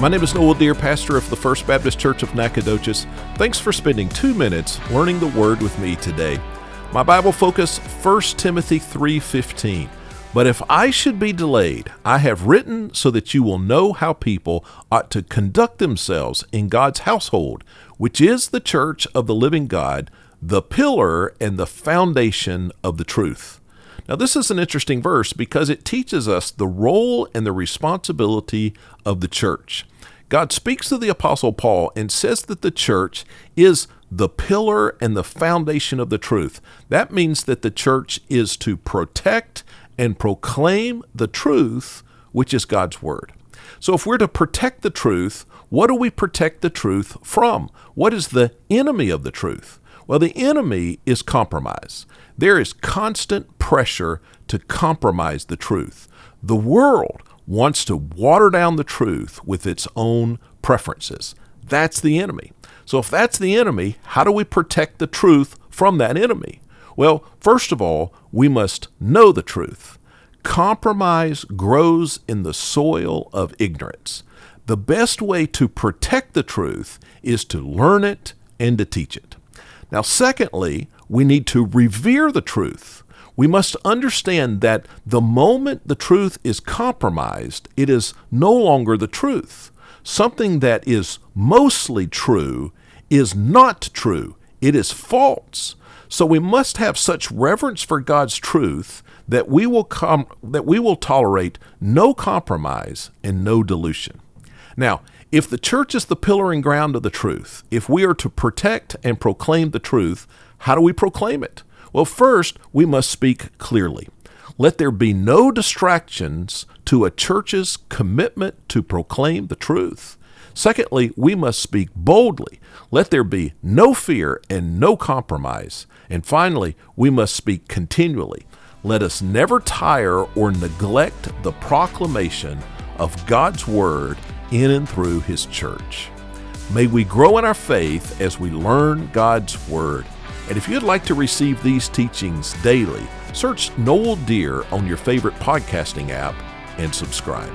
My name is Noel, pastor of the First Baptist Church of Nacogdoches. Thanks for spending 2 minutes learning the Word with me today. My Bible focus, 1 Timothy 3:15. But if I should be delayed, I have written so that you will know how people ought to conduct themselves in God's household, which is the church of the living God, the pillar and the foundation of the truth. Now, this is an interesting verse because it teaches us the role and the responsibility of the church. God speaks to the Apostle Paul and says that the church is the pillar and the foundation of the truth. That means that the church is to protect and proclaim the truth, which is God's word. So if we're to protect the truth, what do we protect the truth from? What is the enemy of the truth? Well, the enemy is compromise. There is constant pressure to compromise the truth. The world wants to water down the truth with its own preferences. That's the enemy. So if that's the enemy, how do we protect the truth from that enemy? Well, first of all, we must know the truth. Compromise grows in the soil of ignorance. The best way to protect the truth is to learn it and to teach it. Now, secondly, we need to revere the truth. We must understand that the moment the truth is compromised, it is no longer the truth. Something that is mostly true is not true. It is false. So we must have such reverence for God's truth that we will tolerate no compromise and no dilution. Now, if the church is the pillar and ground of the truth, if we are to protect and proclaim the truth, how do we proclaim it? Well, first, we must speak clearly. Let there be no distractions to a church's commitment to proclaim the truth. Secondly, we must speak boldly. Let there be no fear and no compromise. And finally, we must speak continually. Let us never tire or neglect the proclamation of God's word in and through His church. May we grow in our faith as we learn God's word. And if you'd like to receive these teachings daily, search Noel Deere on your favorite podcasting app and subscribe.